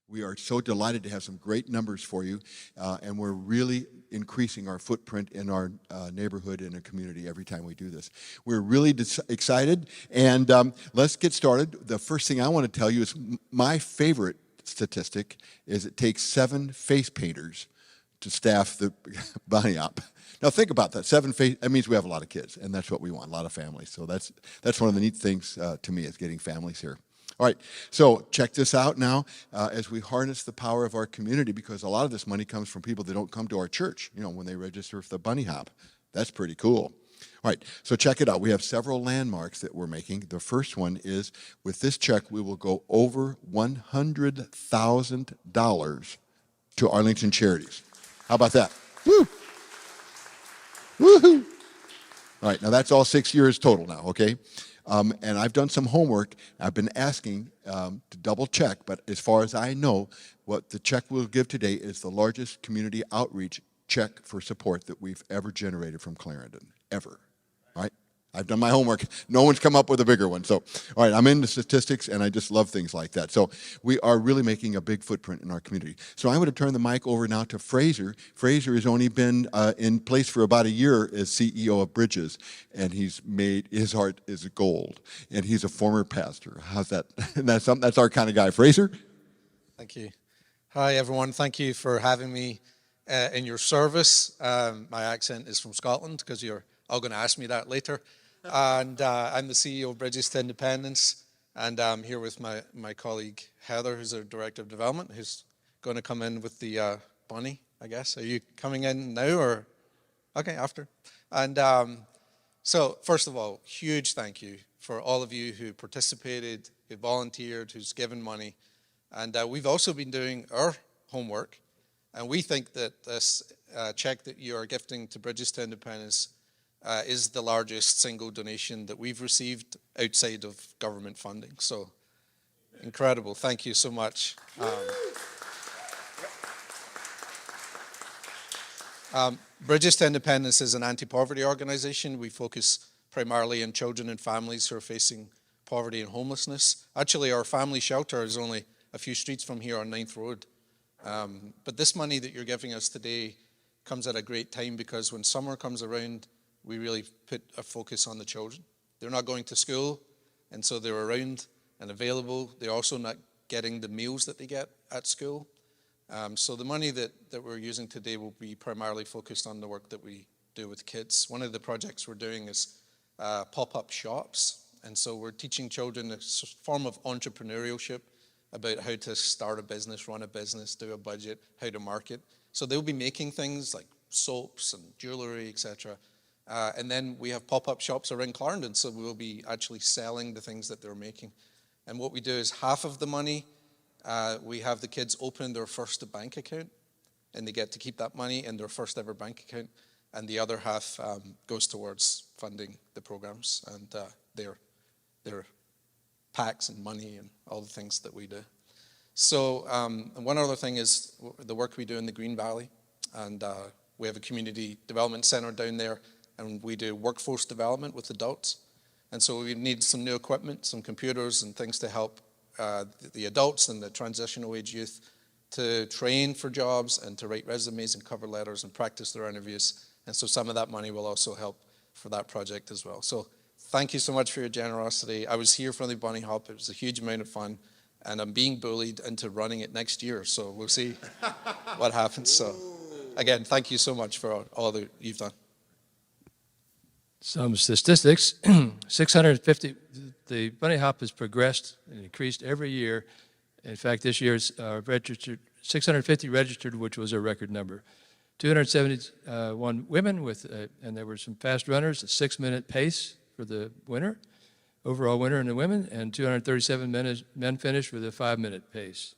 We are so delighted to have some great numbers for you, and we're really increasing our footprint in our neighborhood and a community every time we do this. We're really excited, and let's get started. The first thing I want to tell you is my favorite statistic is it takes 7 face painters to staff the bunny hop. Now think about that. 7 face, that means we have a lot of kids, and that's what we want, a lot of families. So that's one of the neat things to me is getting families here. All right, so check this out now as we harness the power of our community, because a lot of this money comes from people that don't come to our church, when they register for the bunny hop. That's pretty cool. All right, so check it out. We have several landmarks that we're making. The first one is, with this check, we will go over $100,000 to Arlington Charities. How about that? Woo! Woohoo! All right, now that's all 6 years total now, okay? And I've done some homework. I've been asking to double check, but as far as I know, what the check we'll give today is the largest community outreach check for support that we've ever generated from Clarendon, ever, right? I've done my homework. No one's come up with a bigger one. So, all right, I'm into statistics, and I just love things like that. So we are really making a big footprint in our community. So I'm going to turn the mic over now to Fraser. Fraser has only been in place for about a year as CEO of Bridges, and he's made, his heart is gold, and he's a former pastor. How's that? And that's our kind of guy. Fraser? Thank you. Hi, everyone. Thank you for having me in your service. My accent is from Scotland, because you're all going to ask me that later. And I'm the CEO of Bridges to Independence, and I'm here with my colleague Heather, who's our Director of Development, who's going to come in with the bunny, I guess. Are you coming in now or? Okay, after. And so first of all, huge thank you for all of you who participated, who volunteered, who's given money. And we've also been doing our homework, and we think that this check that you are gifting to Bridges to Independence is the largest single donation that we've received outside of government funding. So incredible. Thank you so much. Bridges to Independence is an anti-poverty organization. We focus primarily on children and families who are facing poverty and homelessness. Actually, our family shelter is only a few streets from here on 9th Road. But this money that you're giving us today comes at a great time, because when summer comes around, we really put a focus on the children. They're not going to school, and so they're around and available. They're also not getting the meals that they get at school. So the money that we're using today will be primarily focused on the work that we do with kids. One of the projects we're doing is pop-up shops. And so we're teaching children a form of entrepreneurship about how to start a business, run a business, do a budget, how to market. So they'll be making things like soaps and jewelry, etc. And then we have pop-up shops around Clarendon, so we'll be actually selling the things that they're making. And what we do is half of the money, we have the kids open their first bank account, and they get to keep that money in their first ever bank account. And the other half goes towards funding the programs and their packs and money and all the things that we do. So one other thing is the work we do in the Green Valley. And we have a community development center down there, and we do workforce development with adults. And so we need some new equipment, some computers and things to help the adults and the transitional age youth to train for jobs and to write resumes and cover letters and practice their interviews. And so some of that money will also help for that project as well. So thank you so much for your generosity. I was here for the Bunny Hop. It was a huge amount of fun, and I'm being bullied into running it next year. So we'll see what happens. So again, thank you so much for all that you've done. Some statistics, 650, the bunny hop has progressed and increased every year. In fact, this year's registered, 650 registered, which was a record number. 271 women and there were some fast runners, a 6-minute pace for the winner, overall winner in the women, and 237 men finished with a 5-minute pace.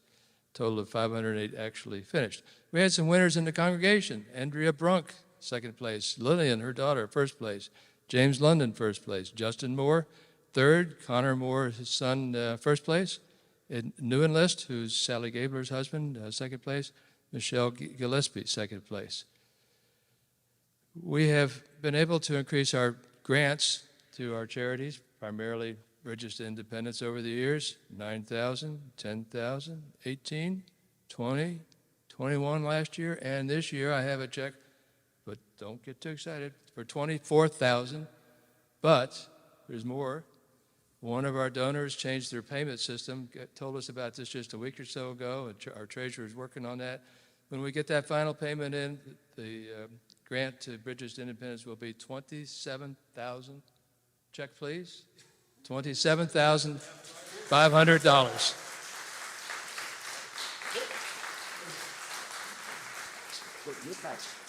Total of 508 actually finished. We had some winners in the congregation. Andrea Brunk, second place. Lillian, her daughter, first place. James London, first place. Justin Moore, third. Connor Moore, his son, first place. New enlist, who's Sally Gabler's husband, second place. Michelle Gillespie, second place. We have been able to increase our grants to our charities, primarily Bridges to Independence over the years, 9,000, 10,000, 18, 20, 21 last year, and this year I have a check, but don't get too excited, for 24,000. But there's more. One of our donors changed their payment system, told us about this just a week or so ago, and our treasurer is working on that. When we get that final payment in, the grant to Bridges to Independence will be $27,000. Check, please. $27,500.